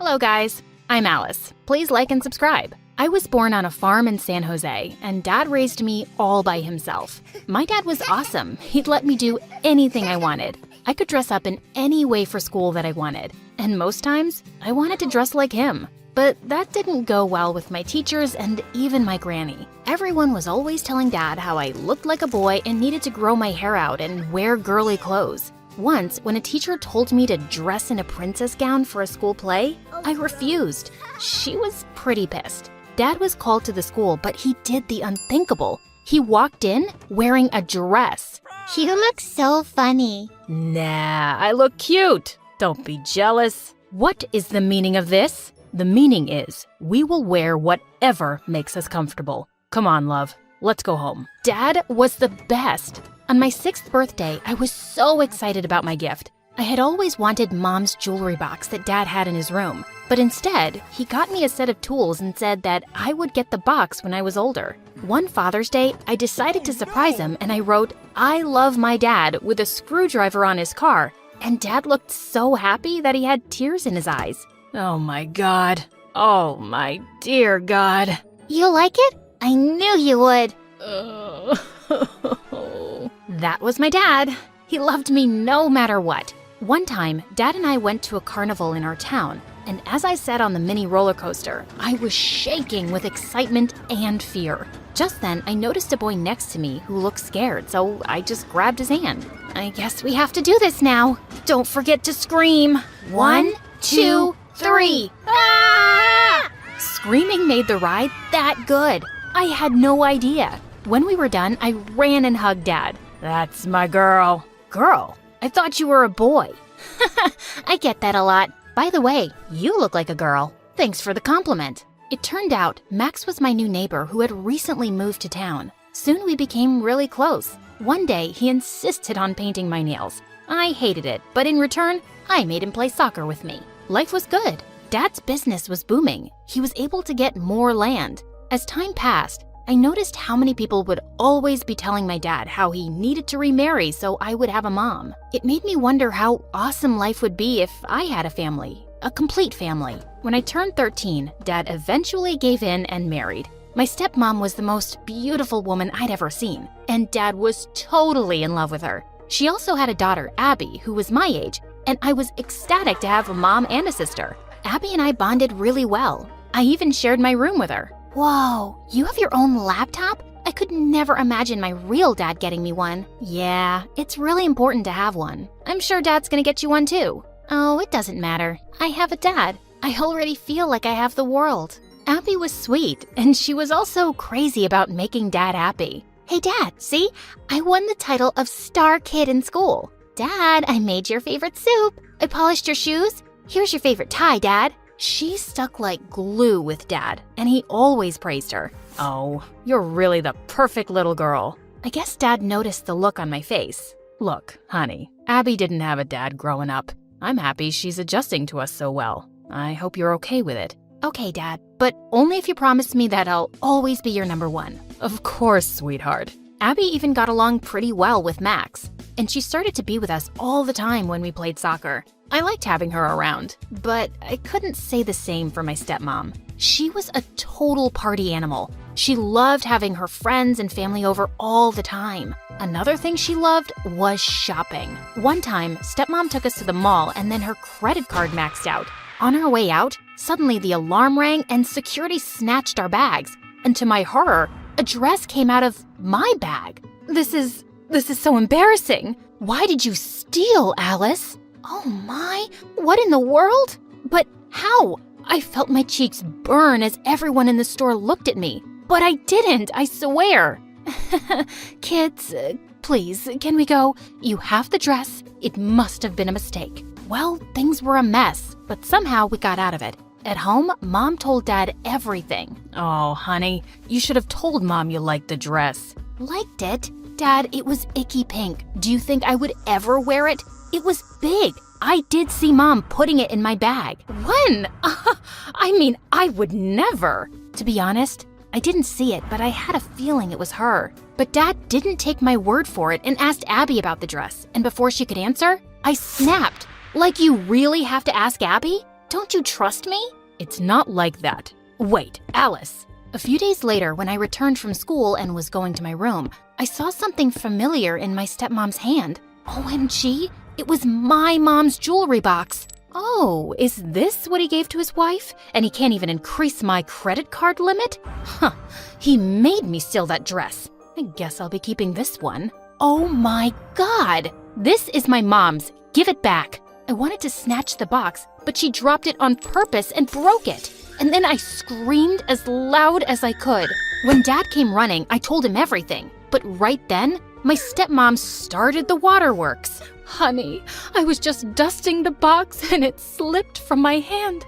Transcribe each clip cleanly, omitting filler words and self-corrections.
Hello guys, I'm Alice. Please like and subscribe. I was born on a farm in San Jose, and Dad raised me all by himself. My dad was awesome. He'd let me do anything I wanted. I could dress up in any way for school that I wanted. And most times, I wanted to dress like him. But that didn't go well with my teachers and even my granny. Everyone was always telling Dad how I looked like a boy and needed to grow my hair out and wear girly clothes. Once, when a teacher told me to dress in a princess gown for a school play, I refused. She was pretty pissed. Dad was called to the school, but he did the unthinkable. He walked in wearing a dress. You look so funny. Nah, I look cute. Don't be jealous. What is the meaning of this? The meaning is, we will wear whatever makes us comfortable. Come on, love. Let's go home. Dad was the best. On my 6th birthday, I was so excited about my gift. I had always wanted Mom's jewelry box that Dad had in his room. But instead, he got me a set of tools and said that I would get the box when I was older. One Father's Day, I decided to surprise him and I wrote, "I love my dad" with a screwdriver on his car. And Dad looked so happy that he had tears in his eyes. Oh my God. Oh my dear God. You like it? I knew you would. That was my dad. He loved me no matter what. One time, Dad and I went to a carnival in our town, and as I sat on the mini roller coaster, I was shaking with excitement and fear. Just then, I noticed a boy next to me who looked scared, so I just grabbed his hand. I guess we have to do this now. Don't forget to scream. 1, 2, 3. Ah! Screaming made the ride that good. I had no idea. When we were done, I ran and hugged Dad. That's my girl. Girl? I thought you were a boy. I get that a lot. By the way, you look like a girl. Thanks for the compliment. It turned out Max was my new neighbor who had recently moved to town. Soon we became really close. One day, he insisted on painting my nails. I hated it, but in return, I made him play soccer with me. Life was good. Dad's business was booming. He was able to get more land. As time passed, I noticed how many people would always be telling my dad how he needed to remarry so I would have a mom. It made me wonder how awesome life would be if I had a family, a complete family. When I turned 13, Dad eventually gave in and married. My stepmom was the most beautiful woman I'd ever seen, and Dad was totally in love with her. She also had a daughter, Abby, who was my age, and I was ecstatic to have a mom and a sister. Abby and I bonded really well. I even shared my room with her. Whoa, you have your own laptop? I could never imagine my real dad getting me one. Yeah, it's really important to have one. I'm sure Dad's gonna get you one too. Oh, it doesn't matter. I have a dad. I already feel like I have the world. Abby was sweet, and she was also crazy about making Dad happy. Hey Dad, see? I won the title of Star Kid in school. Dad, I made your favorite soup. I polished your shoes. Here's your favorite tie, Dad. She stuck like glue with Dad, and he always praised her. Oh, you're really the perfect little girl. I guess Dad noticed the look on my face. Look, honey, Abby didn't have a dad growing up. I'm happy she's adjusting to us so well. I hope you're okay with it. Okay, Dad, but only if you promise me that I'll always be your number one. Of course, sweetheart. Abby even got along pretty well with Max, and she started to be with us all the time when we played soccer. I liked having her around, but I couldn't say the same for my stepmom. She was a total party animal. She loved having her friends and family over all the time. Another thing she loved was shopping. One time, stepmom took us to the mall and then her credit card maxed out. On our way out, suddenly the alarm rang and security snatched our bags. And to my horror, a dress came out of my bag. This is so embarrassing. Why did you steal, Alice? Oh my, what in the world? But how? I felt my cheeks burn as everyone in the store looked at me. But I didn't, I swear. Kids, please, can we go? You have the dress. It must have been a mistake. Well, things were a mess, but somehow we got out of it. At home, Mom told Dad everything. Oh, honey, you should have told Mom you liked the dress. Liked it? Dad, it was icky pink. Do you think I would ever wear it? It was big. I did see Mom putting it in my bag. When? I would never. To be honest, I didn't see it, but I had a feeling it was her. But Dad didn't take my word for it and asked Abby about the dress. And before she could answer, I snapped. Like, you really have to ask Abby? Don't you trust me? It's not like that. Wait, Alice. A few days later, when I returned from school and was going to my room, I saw something familiar in my stepmom's hand. OMG, it was my mom's jewelry box. Oh, is this what he gave to his wife? And he can't even increase my credit card limit? Huh, he made me steal that dress. I guess I'll be keeping this one. Oh my God! This is my mom's. Give it back. I wanted to snatch the box, but she dropped it on purpose and broke it. And then I screamed as loud as I could. When Dad came running, I told him everything. But right then, my stepmom started the waterworks. Honey, I was just dusting the box and it slipped from my hand.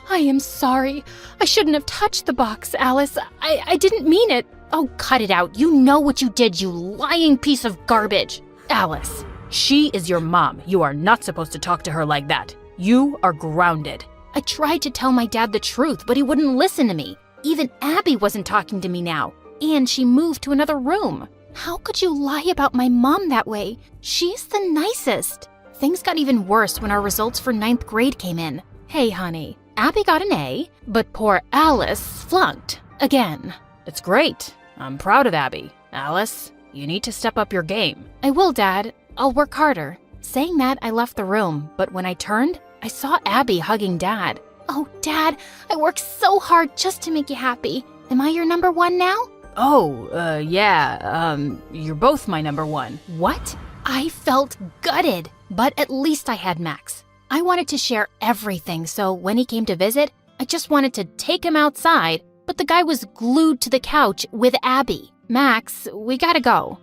I am sorry. I shouldn't have touched the box, Alice. I didn't mean it. Oh, cut it out. You know what you did, you lying piece of garbage. Alice, she is your mom. You are not supposed to talk to her like that. You are grounded. I tried to tell my dad the truth, but he wouldn't listen to me. Even Abby wasn't talking to me now, and she moved to another room. How could you lie about my mom that way? She's the nicest. Things got even worse when our results for 9th grade came in. Hey, honey, Abby got an A, but poor Alice flunked again. It's great. I'm proud of Abby. Alice, you need to step up your game. I will, Dad. I'll work harder. Saying that, I left the room, but when I turned, I saw Abby hugging Dad. Oh, Dad, I worked so hard just to make you happy. Am I your number one now? Oh, yeah, you're both my number one. What? I felt gutted, but at least I had Max. I wanted to share everything, so when he came to visit, I just wanted to take him outside, but the guy was glued to the couch with Abby. Max, we gotta go.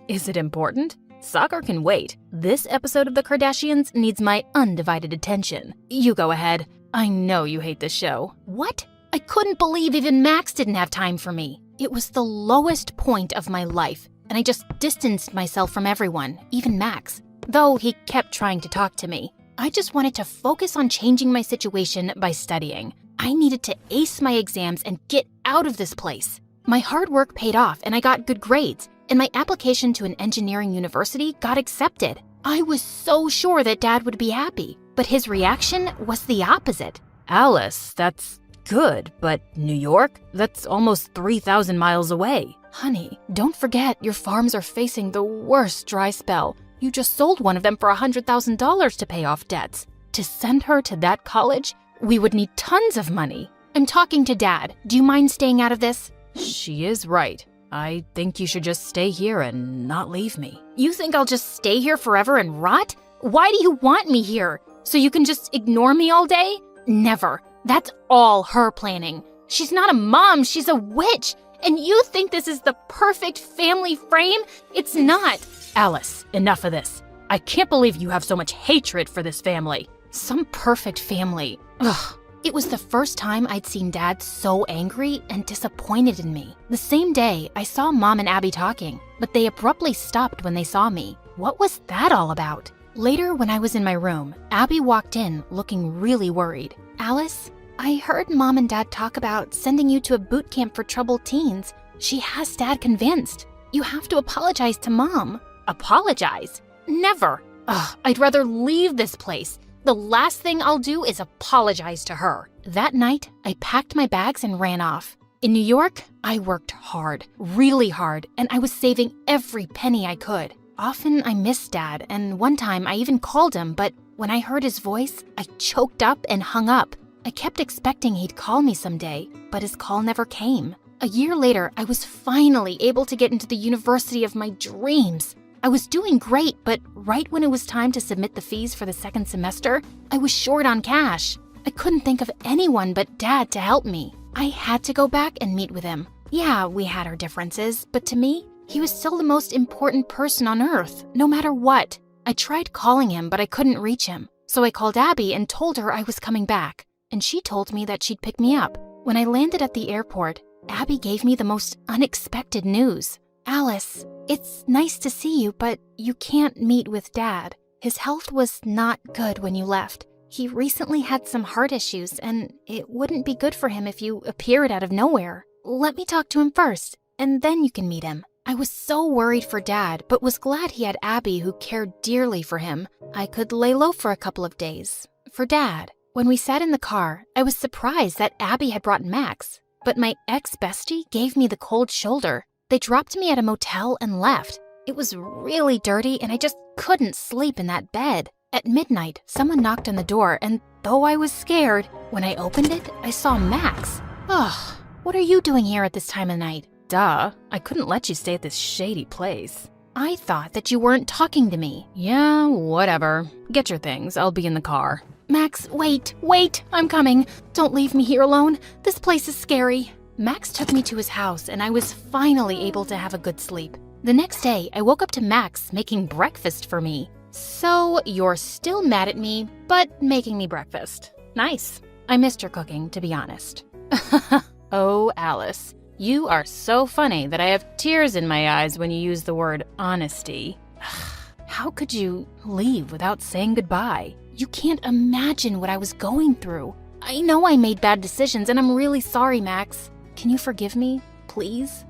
Is it important? Soccer can wait. This episode of The Kardashians needs my undivided attention. You go ahead. I know you hate this show. What? I couldn't believe even Max didn't have time for me. It was the lowest point of my life, and I just distanced myself from everyone, even Max, though he kept trying to talk to me. I just wanted to focus on changing my situation by studying. I needed to ace my exams and get out of this place. My hard work paid off, and I got good grades, and my application to an engineering university got accepted. I was so sure that Dad would be happy, but his reaction was the opposite. Alice, that's good, but New York? That's almost 3,000 miles away. Honey, don't forget your farms are facing the worst dry spell. You just sold one of them for $100,000 to pay off debts. To send her to that college, we would need tons of money. I'm talking to Dad. Do you mind staying out of this? She is right. I think you should just stay here and not leave me. You think I'll just stay here forever and rot? Why do you want me here? So you can just ignore me all day? Never. That's all her planning. She's not a mom, she's a witch. And you think this is the perfect family frame? It's not. Alice, enough of this. I can't believe you have so much hatred for this family. Some perfect family. Ugh. It was the first time I'd seen Dad so angry and disappointed in me. The same day, I saw Mom and Abby talking, but they abruptly stopped when they saw me. What was that all about? Later, when I was in my room, Abby walked in looking really worried. Alice, I heard Mom and Dad talk about sending you to a boot camp for troubled teens. She has Dad convinced. You have to apologize to Mom. Apologize? Never. Ugh, I'd rather leave this place. The last thing I'll do is apologize to her. That night, I packed my bags and ran off. In New York, I worked hard, really hard, and I was saving every penny I could. Often I missed Dad, and one time I even called him, but when I heard his voice, I choked up and hung up. I kept expecting he'd call me someday, but his call never came. A year later, I was finally able to get into the university of my dreams. I was doing great, but right when it was time to submit the fees for the second semester, I was short on cash. I couldn't think of anyone but Dad to help me. I had to go back and meet with him. Yeah, we had our differences, but to me, he was still the most important person on earth, no matter what. I tried calling him, but I couldn't reach him. So I called Abby and told her I was coming back, and she told me that she'd pick me up. When I landed at the airport, Abby gave me the most unexpected news. Alice, it's nice to see you, but you can't meet with Dad. His health was not good when you left. He recently had some heart issues, and it wouldn't be good for him if you appeared out of nowhere. Let me talk to him first, and then you can meet him. I was so worried for Dad, but was glad he had Abby who cared dearly for him. I could lay low for a couple of days. For Dad. When we sat in the car, I was surprised that Abby had brought Max, but my ex-bestie gave me the cold shoulder. They dropped me at a motel and left. It was really dirty and I just couldn't sleep in that bed. At midnight, someone knocked on the door and though I was scared, when I opened it, I saw Max. Ugh, what are you doing here at this time of night? Duh, I couldn't let you stay at this shady place. I thought that you weren't talking to me. Yeah, whatever. Get your things, I'll be in the car. Max, wait, I'm coming. Don't leave me here alone. This place is scary. Max took me to his house and I was finally able to have a good sleep. The next day, I woke up to Max making breakfast for me. So, you're still mad at me, but making me breakfast. Nice. I missed your cooking, to be honest. Oh, Alice, you are so funny that I have tears in my eyes when you use the word honesty. How could you leave without saying goodbye? You can't imagine what I was going through. I know I made bad decisions and I'm really sorry, Max. Can you forgive me, please?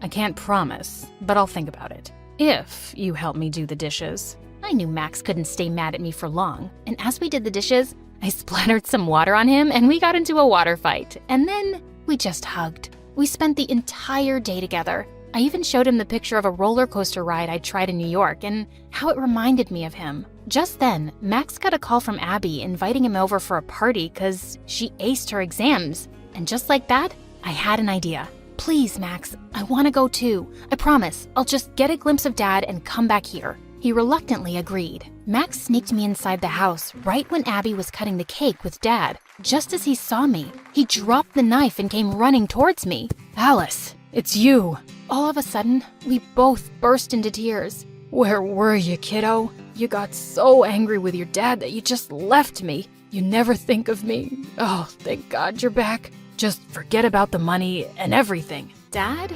I can't promise, but I'll think about it. If you help me do the dishes. I knew Max couldn't stay mad at me for long, and as we did the dishes, I splattered some water on him and we got into a water fight, and then we just hugged. We spent the entire day together. I even showed him the picture of a roller coaster ride I tried in New York and how it reminded me of him. Just then, Max got a call from Abby inviting him over for a party because she aced her exams. And just like that, I had an idea. Please, Max, I want to go too. I promise, I'll just get a glimpse of Dad and come back here. He reluctantly agreed. Max sneaked me inside the house right when Abby was cutting the cake with Dad. Just as he saw me, he dropped the knife and came running towards me. Alice, it's you. All of a sudden, we both burst into tears. Where were you, kiddo? You got so angry with your dad that you just left me. You never think of me. Oh, thank God you're back. Just forget about the money and everything. Dad?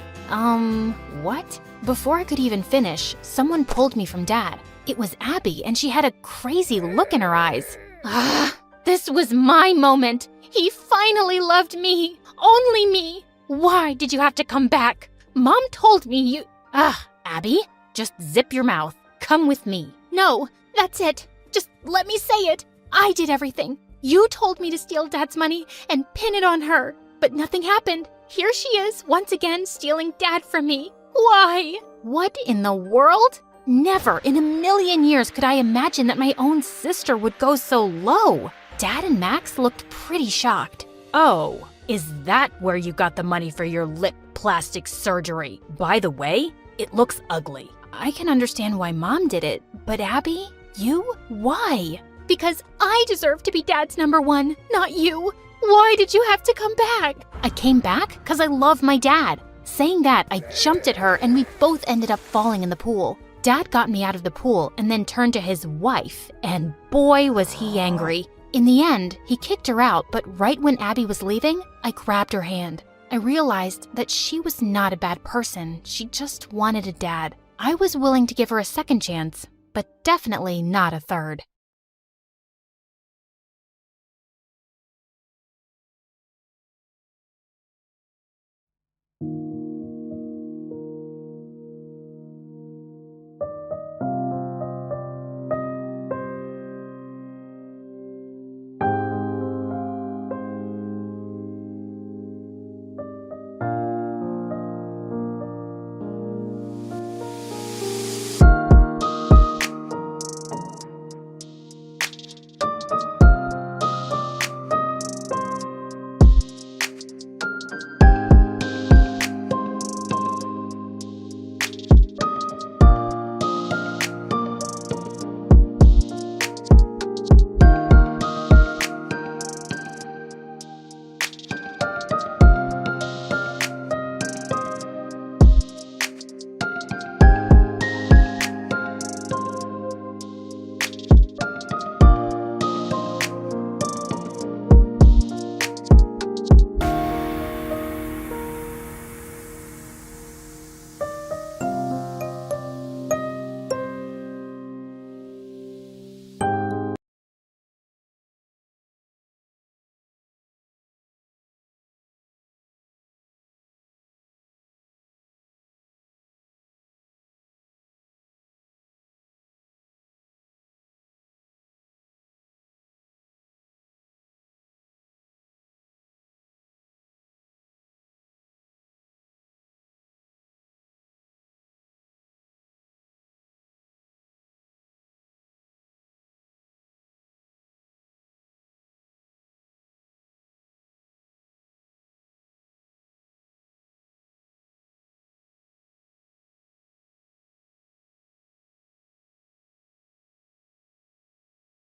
What? Before I could even finish, someone pulled me from Dad. It was Abby, and she had a crazy look in her eyes. This was my moment. He finally loved me. Only me. Why did you have to come back? Mom told me you... Abby, just zip your mouth. Come with me. No, that's it. Just let me say it. I did everything. You told me to steal Dad's money and pin it on her, but nothing happened. Here she is, once again stealing Dad from me. Why? What in the world? Never in a million years could I imagine that my own sister would go so low. Dad and Max looked pretty shocked. Oh, is that where you got the money for your lip plastic surgery? By the way, it looks ugly. I can understand why Mom did it, but Abby, you? Why? Because I deserve to be Dad's number one, not you. Why did you have to come back? I came back because I love my dad. Saying that, I jumped at her and we both ended up falling in the pool. Dad got me out of the pool and then turned to his wife, and boy was he angry. In the end, he kicked her out, but right when Abby was leaving, I grabbed her hand. I realized that she was not a bad person, she just wanted a dad. I was willing to give her a second chance, but definitely not a third.